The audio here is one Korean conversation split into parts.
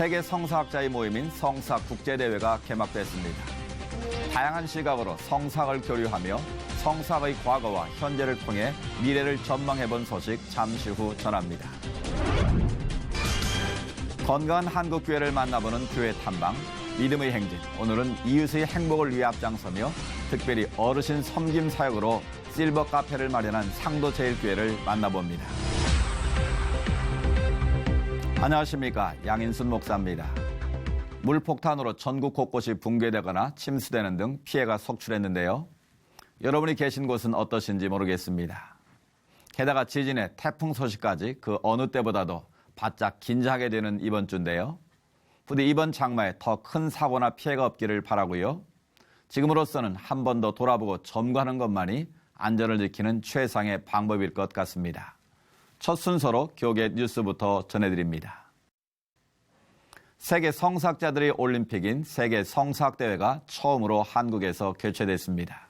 세계 성서학자의 모임인 성사학 국제대회가 개막됐습니다. 다양한 시각으로 성사학을 교류하며 성사학의 과거와 현재를 통해 미래를 전망해본 소식 잠시 후 전합니다. 건강한 한국교회를 만나보는 교회 탐방, 믿음의 행진. 오늘은 이웃의 행복을 위해 앞장서며 특별히 어르신 섬김 사역으로 실버 카페를 마련한 상도제일교회를 만나봅니다. 안녕하십니까, 양인순 목사입니다. 물폭탄으로 전국 곳곳이 붕괴되거나 침수되는 등 피해가 속출했는데요. 여러분이 계신 곳은 어떠신지 모르겠습니다. 게다가 지진에 태풍 소식까지 그 어느 때보다도 바짝 긴장하게 되는 이번 주인데요. 부디 이번 장마에 더 큰 사고나 피해가 없기를 바라고요. 지금으로서는 한 번 더 돌아보고 점검하는 것만이 안전을 지키는 최상의 방법일 것 같습니다. 첫 순서로 교계 뉴스부터 전해드립니다. 세계 성사학자들의 올림픽인 세계 성사학대회가 처음으로 한국에서 개최됐습니다.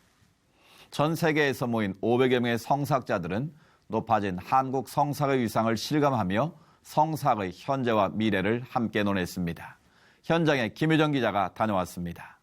전 세계에서 모인 500여 명의 성사학자들은 높아진 한국 성사학의 위상을 실감하며 성사학의 현재와 미래를 함께 논했습니다. 현장에 김유정 기자가 다녀왔습니다.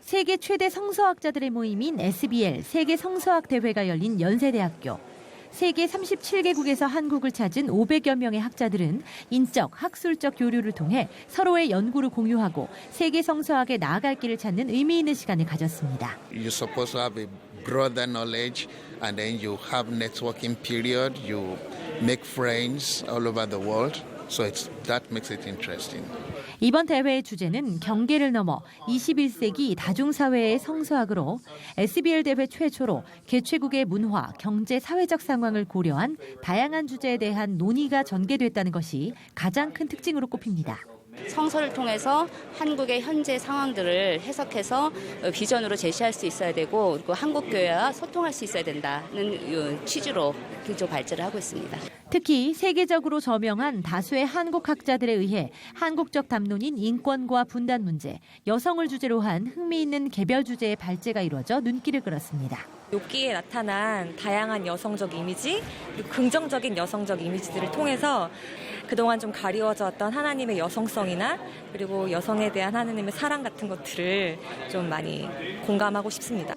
세계 최대 성서학자들의 모임인 SBL 세계 성서학 대회가 열린 연세대학교. 세계 37개국에서 한국을 찾은 500여 명의 학자들은 인적, 학술적 교류를 통해 서로의 연구를 공유하고 세계 성서학에 나아갈 길을 찾는 의미 있는 시간을 가졌습니다. You're supposed to have a broader knowledge and then you have networking period. You make friends all over the world. So that makes it interesting. 이번 대회의 주제는 경계를 넘어 21세기 다중사회의 성서학으로 SBL 대회 최초로 개최국의 문화, 경제, 사회적 상황을 고려한 다양한 주제에 대한 논의가 전개됐다는 것이 가장 큰 특징으로 꼽힙니다. 성서를 통해서 한국의 현재 상황들을 해석해서 비전으로 제시할 수 있어야 되고 그리고 한국교회와 소통할 수 있어야 된다는 취지로 기조 발제를 하고 있습니다. 특히 세계적으로 저명한 다수의 한국 학자들에 의해 한국적 담론인 인권과 분단 문제, 여성을 주제로 한 흥미있는 개별 주제의 발제가 이루어져 눈길을 끌었습니다. 욥기에 나타난 다양한 여성적 이미지, 그리고 긍정적인 여성적 이미지들을 통해서 그동안 좀 가리워졌던 하나님의 여성성이나 그리고 여성에 대한 하나님의 사랑 같은 것들을 좀 많이 공감하고 싶습니다.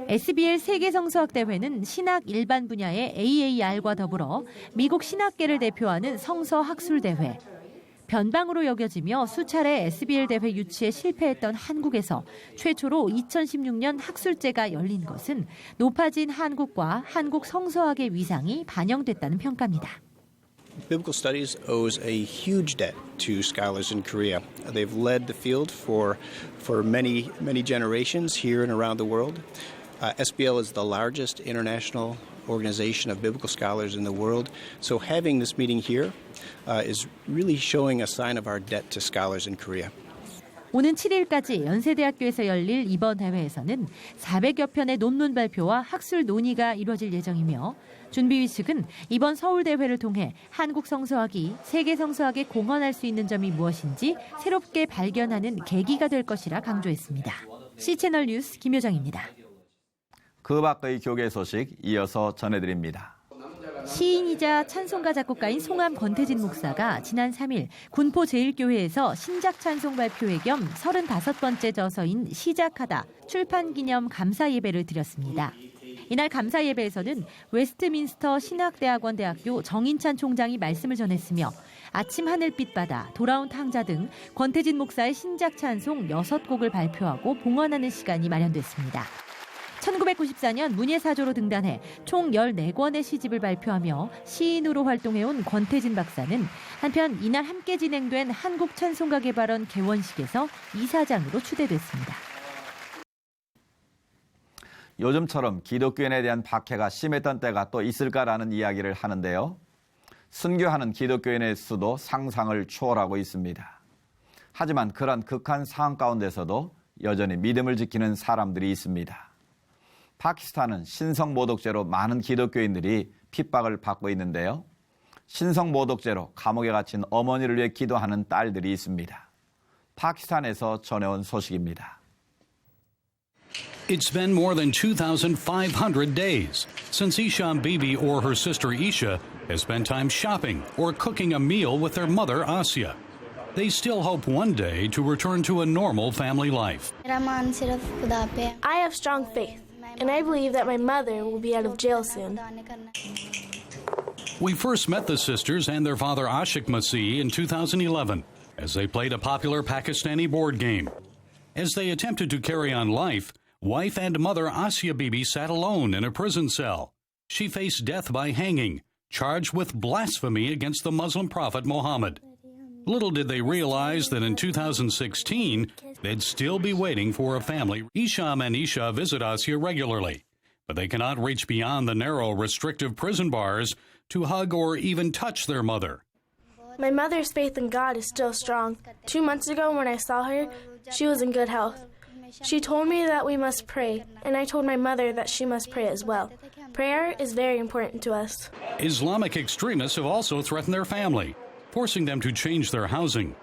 SBL 세계성서학대회는 신학 일반 분야의 AAR과 더불어 미국 신학계를 대표하는 성서학술대회, 변방으로 여겨지며 수차례 SBL 대회 유치에 실패했던 한국에서 최초로 2016년 학술제가 열린 것은 높아진 한국과 한국 성서학의 위상이 반영됐다는 평가입니다. Biblical studies owes a huge debt to scholars in Korea. They've led the field for many generations here and around the world. SBL is the largest international organization of biblical scholars in the world. So having this meeting here is really showing a sign of our debt to scholars in Korea. 오는 7일까지 연세대학교에서 열릴 이번 대회에서는 400여 편의 논문 발표와 학술 논의가 이루어질 예정이며 준비위 측은 이번 서울대회를 통해 한국 성서학이 세계 성서학에 공헌할 수 있는 점이 무엇인지 새롭게 발견하는 계기가 될 것이라 강조했습니다. C채널 뉴스 김효정입니다. 그 밖의 교계 소식 이어서 전해드립니다. 시인이자 찬송가 작곡가인 송암 권태진 목사가 지난 3일 군포제일교회에서 신작 찬송 발표회 겸 35번째 저서인 시작하다 출판 기념 감사 예배를 드렸습니다. 이날 감사 예배에서는 웨스트민스터 신학대학원 대학교 정인찬 총장이 말씀을 전했으며 아침 하늘빛 바다, 돌아온 탕자 등 권태진 목사의 신작 찬송 6곡을 발표하고 봉헌하는 시간이 마련됐습니다. 1994년 문예사조로 등단해 총 14권의 시집을 발표하며 시인으로 활동해온 권태진 박사는 한편 이날 함께 진행된 한국찬송가 개발원 개원식에서 이사장으로 추대됐습니다. 요즘처럼 기독교인에 대한 박해가 심했던 때가 또 있을까라는 이야기를 하는데요. 순교하는 기독교인의 수도 상상을 초월하고 있습니다. 하지만 그런 극한 상황 가운데서도 여전히 믿음을 지키는 사람들이 있습니다. 파키스탄은 신성모독죄로 많은 기독교인들이 핍박을 받고 있는데요. 신성모독죄로 감옥에 갇힌 어머니를 위해 기도하는 딸들이 있습니다. 파키스탄에서 전해온 소식입니다. It's been more than 2,500 days since Isham Bibi or her sister Isha has spent time shopping or cooking a meal with their mother Asya. They still hope one day to return to a normal family life. I have strong faith, and I believe that my mother will be out of jail soon. We first met the sisters and their father Ashik Masih in 2011 as they played a popular Pakistani board game. As they attempted to carry on life, wife and mother Asya Bibi sat alone in a prison cell. She faced death by hanging, charged with blasphemy against the Muslim prophet Muhammad. Little did they realize that in 2016, they'd still be waiting for a family. Isham and Isha visit Asya regularly, but they cannot reach beyond the narrow, restrictive prison bars to hug or even touch their mother. My mother's faith in God is still strong. 2 months ago when I saw her, she was in good health. She told me that we must pray, and I told my mother that she must pray as well. Prayer is very important to us. Islamic extremists have also threatened their family, forcing them to change their housing.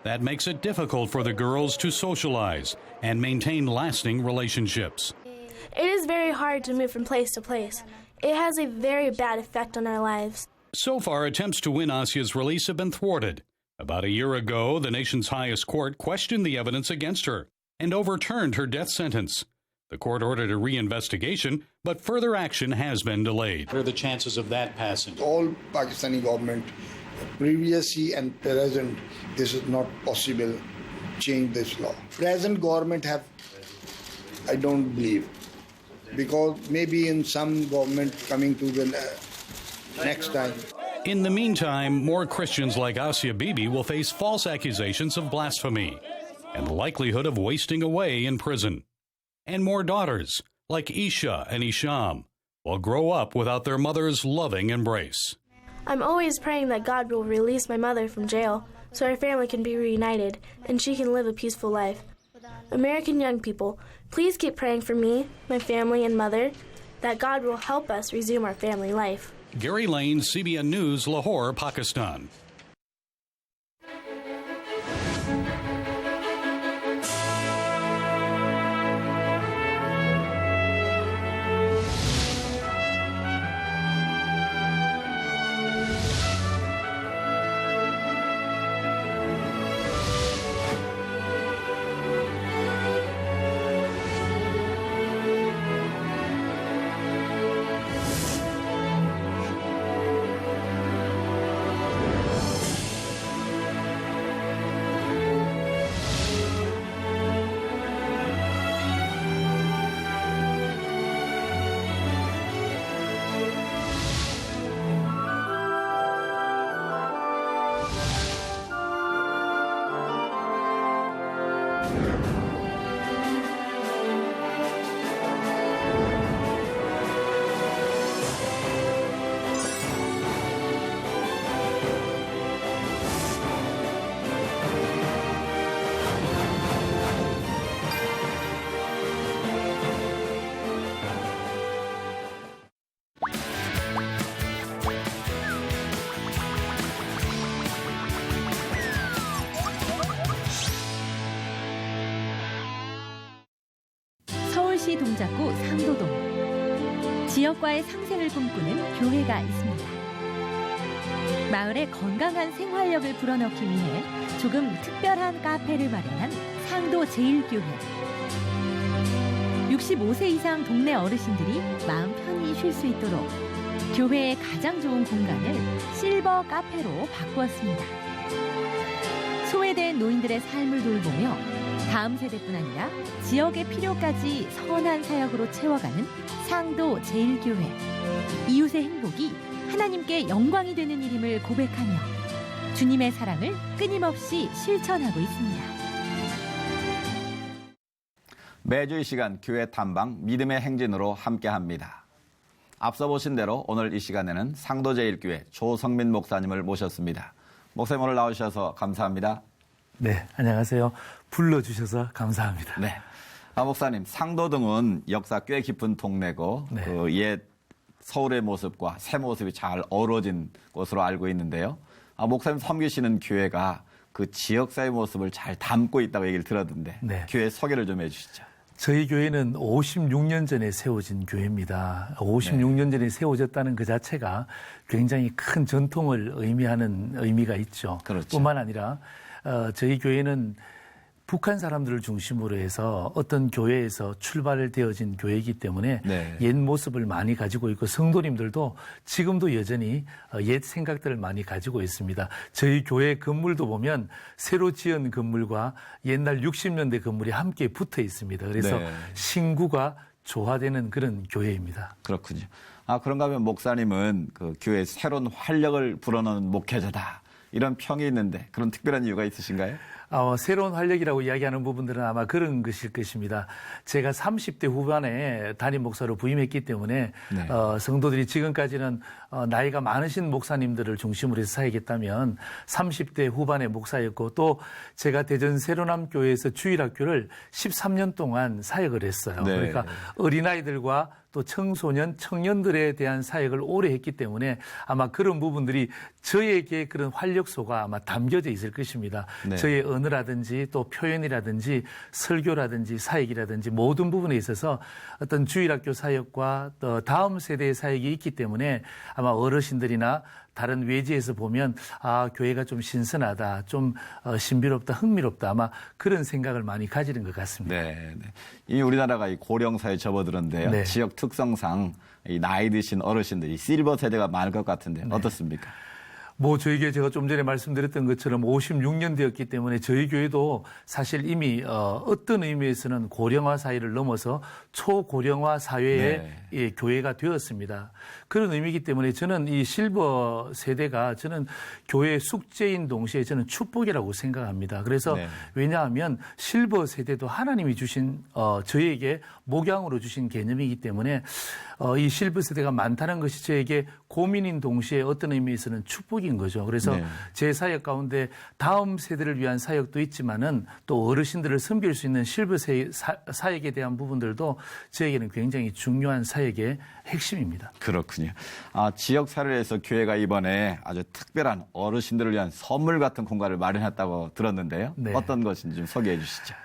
That makes it difficult for the girls to socialize and maintain lasting relationships. It is very hard to move from place to place. It has a very bad effect on our lives. So far, attempts to win Asya's release have been thwarted. About a year ago, the nation's highest court questioned the evidence against her and overturned her death sentence. The court ordered a reinvestigation, but further action has been delayed. What are the chances of that passing? All Pakistani government, previously and present, this is not possible, change this law. Present government have, I don't believe, because maybe in some government coming to the next time. In the meantime, more Christians like Asya Bibi will face false accusations of blasphemy and the likelihood of wasting away in prison. And more daughters, like Isha and Isham, will grow up without their mother's loving embrace. I'm always praying that God will release my mother from jail so our family can be reunited and she can live a peaceful life. American young people, please keep praying for me, my family, and mother, that God will help us resume our family life. Gary Lane, CBN News, Lahore, Pakistan. 서울시 동작구 상도동. 지역과의 상생을 꿈꾸는 교회가 있습니다. 마을에 건강한 생활력을 불어넣기 위해 조금 특별한 카페를 마련한 상도제일교회. 65세 이상 동네 어르신들이 마음 편히 쉴 수 있도록 교회의 가장 좋은 공간을 실버 카페로 바꾸었습니다. 소외된 노인들의 삶을 돌보며 다음 세대뿐 아니라 지역의 필요까지 선한 사역으로 채워가는 상도제일교회. 이웃의 행복이 하나님께 영광이 되는 일임을 고백하며 주님의 사랑을 끊임없이 실천하고 있습니다. 매주 이 시간 교회 탐방 믿음의 행진으로 함께합니다. 앞서 보신 대로 오늘 이 시간에는 상도제일교회 조성민 목사님을 모셨습니다. 목사님 오늘 나오셔서 감사합니다. 네, 안녕하세요. 불러주셔서 감사합니다. 네, 목사님 상도동은 역사 꽤 깊은 동네고 네. 그 옛 서울의 모습과 새 모습이 잘 어우러진 곳으로 알고 있는데요. 목사님 섬기시는 교회가 그 지역사의 모습을 잘 담고 있다고 얘기를 들었는데 네. 교회 소개를 좀 해주시죠. 저희 교회는 56년 전에 세워진 교회입니다. 56년 전에 세워졌다는 그 자체가 굉장히 큰 전통을 의미하는 의미가 있죠. 그렇죠. 뿐만 아니라 저희 교회는 북한 사람들을 중심으로 해서 어떤 교회에서 출발되어진 교회이기 때문에 네. 옛 모습을 많이 가지고 있고 성도님들도 지금도 여전히 옛 생각들을 많이 가지고 있습니다. 저희 교회 건물도 보면 새로 지은 건물과 옛날 60년대 건물이 함께 붙어 있습니다. 그래서 네. 신구가 조화되는 그런 교회입니다. 그렇군요. 그런가 하면 목사님은 그 교회에 새로운 활력을 불어넣는 목회자다. 이런 평이 있는데 그런 특별한 이유가 있으신가요? 새로운 활력이라고 이야기하는 부분들은 아마 그런 것일 것입니다. 제가 30대 후반에 담임 목사로 부임했기 때문에 네. 성도들이 지금까지는 나이가 많으신 목사님들을 중심으로 해서 사역했다면 30대 후반의 목사였고 또 제가 대전 세로남 교회에서 주일학교를 13년 동안 사역을 했어요. 네. 그러니까 어린아이들과 또 청소년, 청년들에 대한 사역을 오래 했기 때문에 아마 그런 부분들이 저에게 그런 활력소가 아마 담겨져 있을 것입니다. 네. 저의 언어라든지 또 표현이라든지 설교라든지 사역이라든지 모든 부분에 있어서 어떤 주일학교 사역과 또 다음 세대의 사역이 있기 때문에 아마 어르신들이나 다른 외지에서 보면 교회가 좀 신선하다, 좀 신비롭다, 흥미롭다 아마 그런 생각을 많이 가지는 것 같습니다. 네, 네. 이 우리나라가 이 고령사에 접어들었는데요. 네. 지역 특성상 이 나이 드신 어르신들이 실버 세대가 많을 것 같은데 어떻습니까? 저희 제가 좀 전에 말씀드렸던 것처럼 56년대였기 때문에 저희 교회도 사실 이미 어떤 의미에서는 고령화 사회를 넘어서 초고령화 사회의 네. 교회가 되었습니다. 그런 의미이기 때문에 저는 이 실버 세대가 저는 교회의 숙제인 동시에 저는 축복이라고 생각합니다. 그래서 네. 왜냐하면 실버 세대도 하나님이 주신 저에게 목양으로 주신 개념이기 때문에 이 실버 세대가 많다는 것이 저에게 고민인 동시에 어떤 의미에서는 축복인 거죠. 그래서 네. 제 사역 가운데 다음 세대를 위한 사역도 있지만은 또 어르신들을 섬길 수 있는 실버 사역에 대한 부분들도 저에게는 굉장히 중요한 사역의 핵심입니다. 그렇군요. 지역 사회에서 교회가 이번에 아주 특별한 어르신들을 위한 선물 같은 공간을 마련했다고 들었는데요. 네. 어떤 것인지 좀 소개해 주시죠.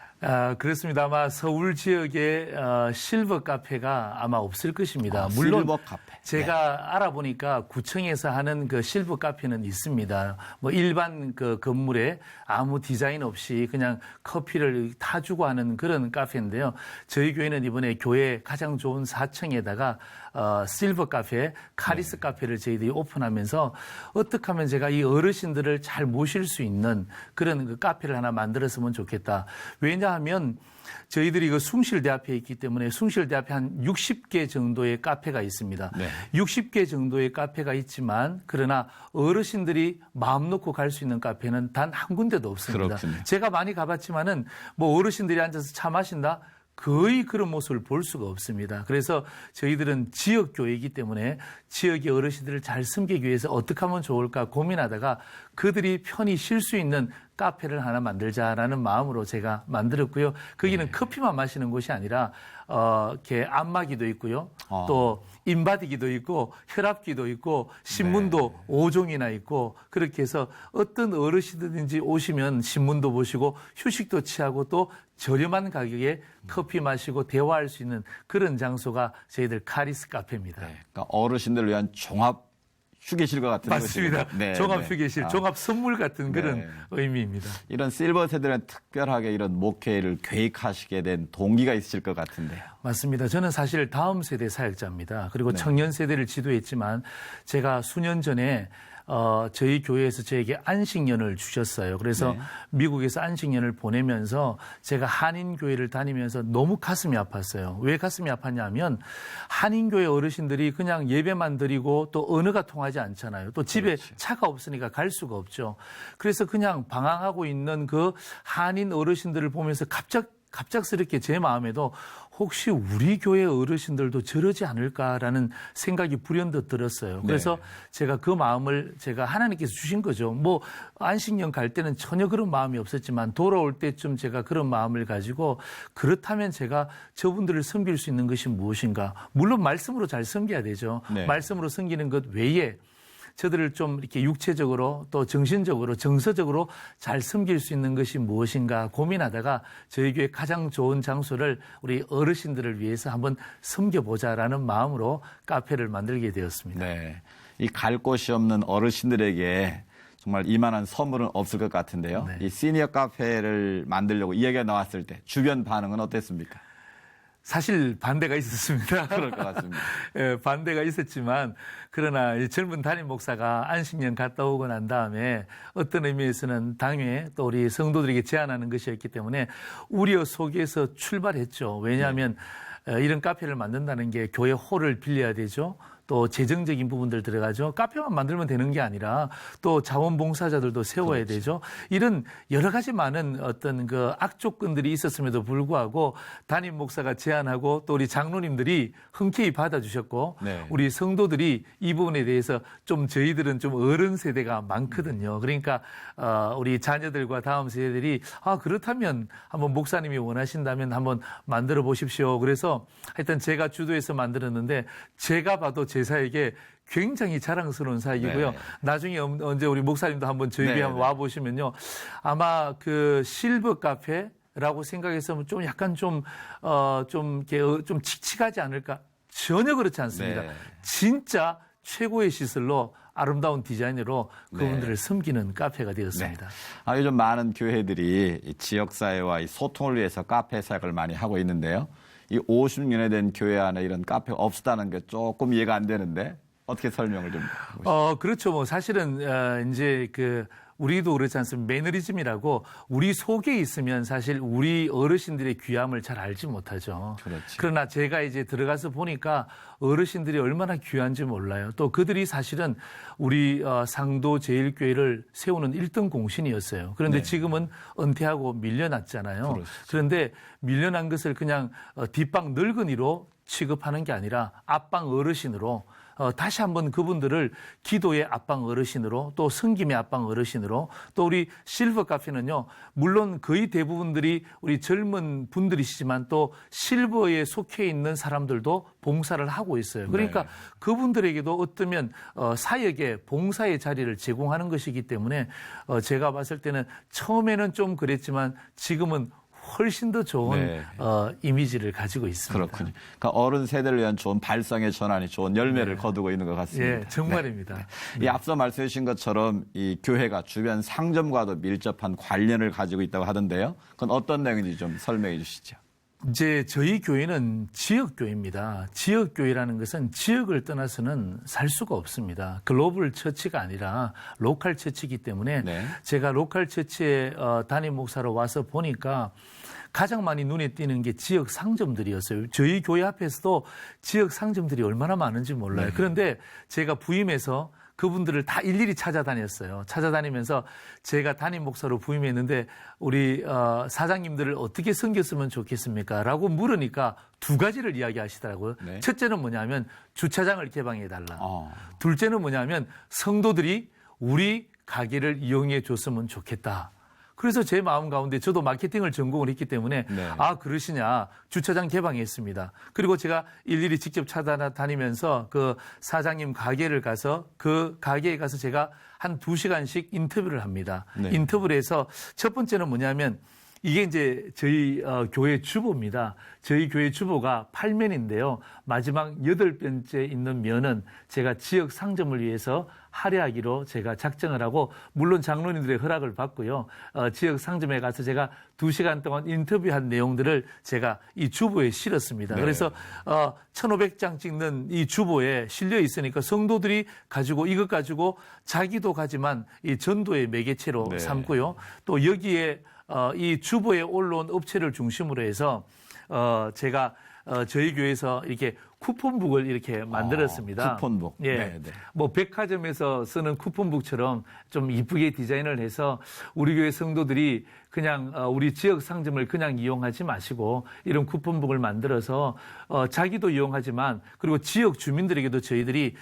그렇습니다. 아마 서울 지역에 실버 카페가 아마 없을 것입니다. 물론 실버 카페. 제가 알아보니까 구청에서 하는 그 실버 카페는 있습니다. 일반 그 건물에 아무 디자인 없이 그냥 커피를 타주고 하는 그런 카페인데요. 저희 교회는 이번에 교회 가장 좋은 4층에다가 실버 카페, 카리스 카페를 저희들이 오픈하면서 어떻게 하면 제가 이 어르신들을 잘 모실 수 있는 그런 그 카페를 하나 만들었으면 좋겠다. 왜냐하면 저희들이 그 숭실대 앞에 있기 때문에 숭실대 앞에 한 60개 정도의 카페가 있습니다. 네. 60개 정도의 카페가 있지만 그러나 어르신들이 마음 놓고 갈 수 있는 카페는 단 한 군데도 없습니다. 그렇군요. 제가 많이 가봤지만은 어르신들이 앉아서 차 마신다? 거의 그런 모습을 볼 수가 없습니다. 그래서 저희들은 지역교회이기 때문에 지역의 어르신들을 잘 섬기기 위해서 어떻게 하면 좋을까 고민하다가 그들이 편히 쉴 수 있는 카페를 하나 만들자라는 마음으로 제가 만들었고요. 거기는 커피만 마시는 곳이 아니라 이렇게 안마기도 있고요. 또 인바디기도 있고 혈압기도 있고 신문도 5종이나 있고 그렇게 해서 어떤 어르신들든지 오시면 신문도 보시고 휴식도 취하고 또 저렴한 가격에 커피 마시고 대화할 수 있는 그런 장소가 저희들 카리스 카페입니다. 네, 그러니까 어르신들을 위한 종합 휴게실과 같은 맞습니다. 것이죠. 네, 종합 네. 휴게실, 종합 선물 같은 그런 네. 의미입니다. 이런 실버 세대는 특별하게 이런 목회를 계획하시게 된 동기가 있으실 것 같은데요. 맞습니다. 저는 사실 다음 세대 사역자입니다. 그리고 네. 청년 세대를 지도했지만 제가 수년 전에 저희 교회에서 저에게 안식년을 주셨어요. 그래서 네. 미국에서 안식년을 보내면서 제가 한인교회를 다니면서 너무 가슴이 아팠어요. 왜 가슴이 아팠냐면 한인교회 어르신들이 그냥 예배만 드리고 또 언어가 통하지 않잖아요. 또 집에 그렇죠. 차가 없으니까 갈 수가 없죠. 그래서 그냥 방황하고 있는 그 한인 어르신들을 보면서 갑작스럽게 제 마음에도 혹시 우리 교회 어르신들도 저러지 않을까라는 생각이 불현듯 들었어요. 그래서 제가 그 마음을 제가 하나님께서 주신 거죠. 안식년 갈 때는 전혀 그런 마음이 없었지만 돌아올 때쯤 제가 그런 마음을 가지고 그렇다면 제가 저분들을 섬길 수 있는 것이 무엇인가. 물론 말씀으로 잘 섬겨야 되죠. 네. 말씀으로 섬기는 것 외에 저들을 좀 이렇게 육체적으로 또 정신적으로 정서적으로 잘 섬길 수 있는 것이 무엇인가 고민하다가 저희 교회 가장 좋은 장소를 우리 어르신들을 위해서 한번 섬겨보자라는 마음으로 카페를 만들게 되었습니다. 네. 이 갈 곳이 없는 어르신들에게 정말 이만한 선물은 없을 것 같은데요. 네. 이 시니어 카페를 만들려고 이야기가 나왔을 때 주변 반응은 어땠습니까? 사실 반대가 있었습니다. 그럴 것 같습니다. 예, 반대가 있었지만 그러나 이 젊은 담임 목사가 안식년 갔다 오고 난 다음에 어떤 의미에서는 당회 또 우리 성도들에게 제안하는 것이었기 때문에 우려 속에서 출발했죠. 왜냐하면 이런 카페를 만든다는 게 교회 홀을 빌려야 되죠. 또 재정적인 부분들 들어가죠. 카페만 만들면 되는 게 아니라 또 자원봉사자들도 세워야 되죠. 이런 여러 가지 많은 어떤 그 악조건들이 있었음에도 불구하고 담임 목사가 제안하고 또 우리 장로님들이 흔쾌히 받아주셨고 네. 우리 성도들이 이 부분에 대해서 좀 저희들은 좀 어른 세대가 많거든요. 그러니까 우리 자녀들과 다음 세대들이 그렇다면 한번 목사님이 원하신다면 한번 만들어 보십시오. 그래서 하여튼 제가 주도해서 만들었는데 제가 봐도 제사에게 굉장히 자랑스러운 사역이고요. 네. 나중에 언제 우리 목사님도 한번 저희 교회 네, 한번 네. 와 보시면요. 아마 그 실버 카페라고 생각해서 좀 약간 좀 칙칙하지 않을까? 전혀 그렇지 않습니다. 네. 진짜 최고의 시설로 아름다운 디자인으로 그분들을 섬기는 카페가 되었습니다. 네. 요즘 많은 교회들이 이 지역사회와 이 소통을 위해서 카페 사역을 많이 하고 있는데요. 이 50년에 된 교회 안에 이런 카페가 없었다는 게 조금 이해가 안 되는데 어떻게 설명을 좀 해보시죠? 그렇죠. 뭐 사실은 이제 우리도 그렇지 않습니까? 매너리즘이라고 우리 속에 있으면 사실 우리 어르신들의 귀함을 잘 알지 못하죠. 그렇지. 그러나 제가 이제 들어가서 보니까 어르신들이 얼마나 귀한지 몰라요. 또 그들이 사실은 우리 상도 제일교회를 세우는 1등 공신이었어요. 그런데 네. 지금은 은퇴하고 밀려났잖아요. 그렇죠. 그런데 밀려난 것을 그냥 뒷방 늙은이로 취급하는 게 아니라 앞방 어르신으로 다시 한번 그분들을 기도의 앞방 어르신으로 또 성김의 앞방 어르신으로 또 우리 실버 카페는요. 물론 거의 대부분들이 우리 젊은 분들이시지만 또 실버에 속해 있는 사람들도 봉사를 하고 있어요. 그러니까 네. 그분들에게도 어쩌면 사역의 봉사의 자리를 제공하는 것이기 때문에 제가 봤을 때는 처음에는 좀 그랬지만 지금은 훨씬 더 좋은 네. 이미지를 가지고 있습니다. 그렇군요. 그러니까 어른 세대를 위한 좋은 발상의 전환이 좋은 열매를 네. 거두고 있는 것 같습니다. 예, 정말입니다. 이 앞서 말씀해 주신 것처럼 이 교회가 주변 상점과도 밀접한 관련을 가지고 있다고 하던데요. 그건 어떤 내용인지 좀 설명해 주시죠. 이제 저희 교회는 지역교회입니다. 지역교회라는 것은 지역을 떠나서는 살 수가 없습니다. 글로벌 처치가 아니라 로컬 처치이기 때문에 네. 제가 로컬 처치에 담임 목사로 와서 보니까 가장 많이 눈에 띄는 게 지역 상점들이었어요. 저희 교회 앞에서도 지역 상점들이 얼마나 많은지 몰라요. 네. 그런데 제가 부임해서 그분들을 다 일일이 찾아다녔어요. 찾아다니면서 제가 담임 목사로 부임했는데 우리 사장님들을 어떻게 섬겼으면 좋겠습니까? 라고 물으니까 두 가지를 이야기하시더라고요. 네. 첫째는 뭐냐면 주차장을 개방해달라. 어. 둘째는 뭐냐면 성도들이 우리 가게를 이용해 줬으면 좋겠다. 그래서 제 마음 가운데 저도 마케팅을 전공을 했기 때문에 네. 그러시냐 주차장 개방했습니다. 그리고 제가 일일이 직접 찾아다니면서 그 사장님 가게를 가서 그 가게에 가서 제가 한 2시간씩 인터뷰를 합니다. 네. 인터뷰를 해서 첫 번째는 뭐냐면 이게 이제 저희 교회 주보입니다. 저희 교회 주보가 8면인데요. 마지막 8번째 있는 면은 제가 지역 상점을 위해서 할애하기로 제가 작정을 하고 물론 장로님들의 허락을 받고요. 지역 상점에 가서 제가 2시간 동안 인터뷰한 내용들을 제가 이 주보에 실었습니다. 네. 그래서 1500장 찍는 이 주보에 실려 있으니까 성도들이 가지고 이것 가지고 자기도 가지만 이 전도의 매개체로 네. 삼고요. 또 여기에 이 주보에 올라온 업체를 중심으로 해서 제가 저희 교회에서 이렇게 쿠폰북을 이렇게 만들었습니다. 쿠폰북. 예. 네, 네. 뭐 백화점에서 쓰는 쿠폰북처럼 좀 이쁘게 디자인을 해서 우리 교회 성도들이 그냥 우리 지역 상점을 그냥 이용하지 마시고 이런 쿠폰북을 만들어서 자기도 이용하지만 그리고 지역 주민들에게도 저희들이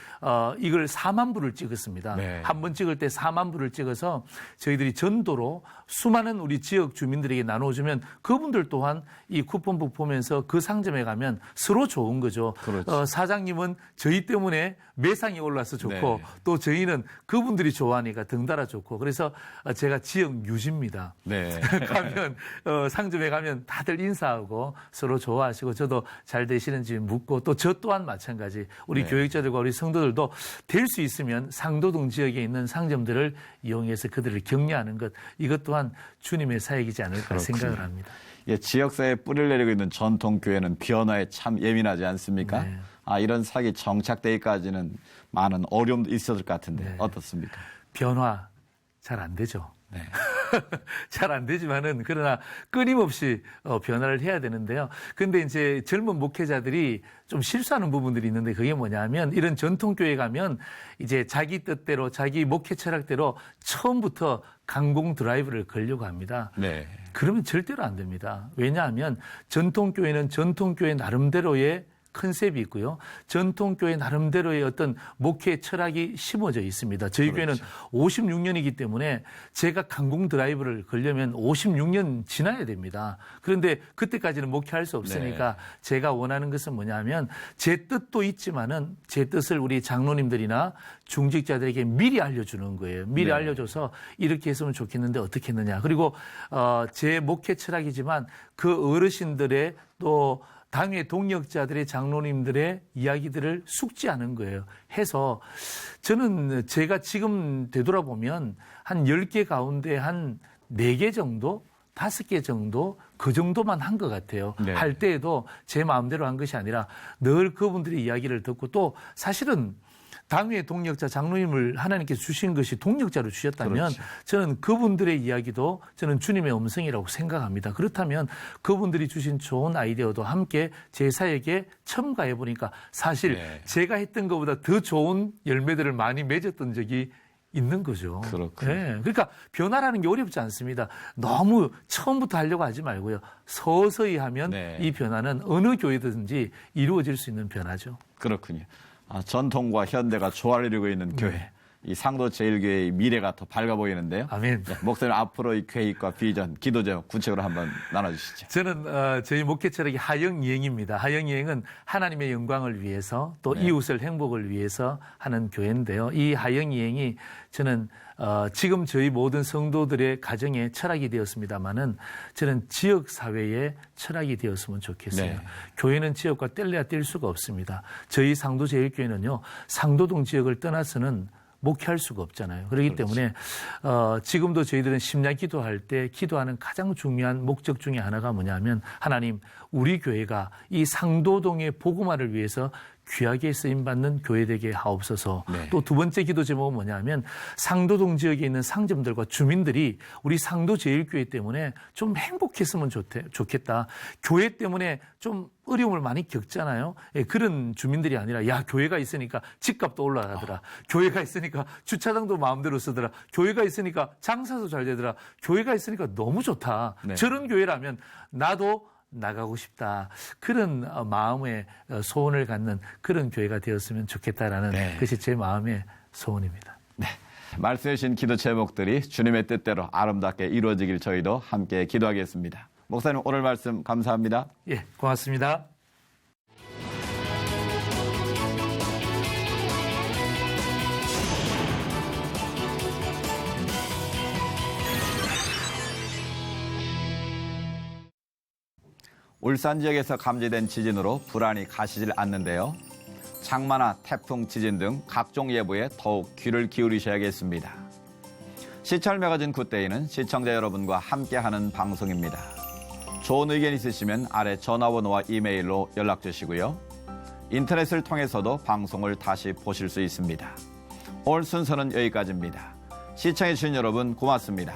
이걸 4만 부를 찍었습니다. 네. 한 번 찍을 때 4만 부를 찍어서 저희들이 전도로 수많은 우리 지역 주민들에게 나눠주면 그분들 또한 이 쿠폰북 보면서 그 상점에 가서 가면 서로 좋은 거죠. 그렇죠. 사장님은 저희 때문에 매상이 올라서 좋고 네. 또 저희는 그분들이 좋아하니까 덩달아 좋고 그래서 제가 지역 유지입니다. 네. 가면 상점에 가면 다들 인사하고 서로 좋아하시고 저도 잘 되시는지 묻고 또 저 또한 마찬가지 우리 네. 교육자들과 우리 성도들도 될 수 있으면 상도동 지역에 있는 상점들을 이용해서 그들을 격려하는 것 이것 또한 주님의 사역이지 않을까 그렇군요. 생각을 합니다. 예, 지역사회에 뿌리를 내리고 있는 전통교회는 변화에 참 예민하지 않습니까? 네. 이런 사역이 정착되기까지는 많은 어려움도 있었을 것 같은데 네. 어떻습니까? 변화 잘 안 되죠. 네. 잘 안 되지만은 그러나 끊임없이 변화를 해야 되는데요. 근데 이제 젊은 목회자들이 좀 실수하는 부분들이 있는데 그게 뭐냐면 이런 전통교회 가면 이제 자기 뜻대로 자기 목회 철학대로 처음부터 강공 드라이브를 걸려고 합니다. 네. 그러면 절대로 안 됩니다. 왜냐하면 전통교회는 전통교회 나름대로의 컨셉이 있고요. 전통교회 나름대로의 어떤 목회 철학이 심어져 있습니다. 저희 그렇죠. 교회는 56년이기 때문에 제가 강공 드라이브를 걸려면 56년 지나야 됩니다. 그런데 그때까지는 목회할 수 없으니까 네. 제가 원하는 것은 뭐냐면 제 뜻도 있지만은 제 뜻을 우리 장로님들이나 중직자들에게 미리 알려주는 거예요. 미리 네. 알려줘서 이렇게 했으면 좋겠는데 어떻게 했느냐. 그리고 제 목회 철학이지만 그 어르신들의 또 당의 동역자들의 장로님들의 이야기들을 숙지하는 거예요. 해서 저는 제가 지금 되돌아보면 한 10개 가운데 한 4개 정도 5개 정도 그 정도만 한 것 같아요. 네. 할 때에도 제 마음대로 한 것이 아니라 늘 그분들의 이야기를 듣고 또 사실은 당의 동역자 장로님을 하나님께서 주신 것이 동역자로 주셨다면 그렇죠. 저는 그분들의 이야기도 저는 주님의 음성이라고 생각합니다. 그렇다면 그분들이 주신 좋은 아이디어도 함께 제 사역에 첨가해 보니까 사실 네. 제가 했던 것보다 더 좋은 열매들을 많이 맺었던 적이 있는 거죠. 그렇군요. 네. 그러니까 변화라는 게 어렵지 않습니다. 너무 처음부터 하려고 하지 말고요. 서서히 하면 네. 이 변화는 어느 교회든지 이루어질 수 있는 변화죠. 그렇군요. 전통과 현대가 조화를 이루고 있는 교회. 이 상도 제일교회의 미래가 더 밝아 보이는데요. 아멘. 네, 목사님 앞으로의 계획과 비전, 기도 제목 구체적으로 한번 나눠주시죠. 저는 저희 목회 철학이 하영이행입니다. 하영이행은 하나님의 영광을 위해서 또 네. 이웃을 행복을 위해서 하는 교회인데요. 이 하영이행이 저는 지금 저희 모든 성도들의 가정의 철학이 되었습니다마는 저는 지역 사회의 철학이 되었으면 좋겠어요. 네. 교회는 지역과 뗄래야 뗄 수가 없습니다. 저희 상도제일교회는요. 상도동 지역을 떠나서는 목회할 수가 없잖아요. 그렇기 때문에 지금도 저희들은 심야 기도할 때 기도하는 가장 중요한 목적 중에 하나가 뭐냐면 하나님 우리 교회가 이 상도동의 복음화를 위해서 귀하게 쓰임받는 교회 되게 하옵소서. 네. 또 두 번째 기도 제목은 뭐냐면 상도동 지역에 있는 상점들과 주민들이 우리 상도제일교회 때문에 좀 행복했으면 좋겠다. 교회 때문에 좀 어려움을 많이 겪잖아요. 예, 그런 주민들이 아니라 야 교회가 있으니까 집값도 올라가더라. 교회가 있으니까 주차장도 마음대로 쓰더라. 교회가 있으니까 장사도 잘 되더라. 교회가 있으니까 너무 좋다. 네. 저런 교회라면 나도 나가고 싶다. 그런 마음의 소원을 갖는 그런 교회가 되었으면 좋겠다라는 네. 것이 제 마음의 소원입니다. 네. 말씀해 주신 기도 제목들이 주님의 뜻대로 아름답게 이루어지길 저희도 함께 기도하겠습니다. 목사님 오늘 말씀 감사합니다. 예, 고맙습니다. 울산 지역에서 감지된 지진으로 불안이 가시질 않는데요. 장마나 태풍, 지진 등 각종 예보에 더욱 귀를 기울이셔야겠습니다. 시찰 매거진 굿데이는 시청자 여러분과 함께하는 방송입니다. 좋은 의견 있으시면 아래 전화번호와 이메일로 연락 주시고요. 인터넷을 통해서도 방송을 다시 보실 수 있습니다. 오늘 순서는 여기까지입니다. 시청해주신 여러분 고맙습니다.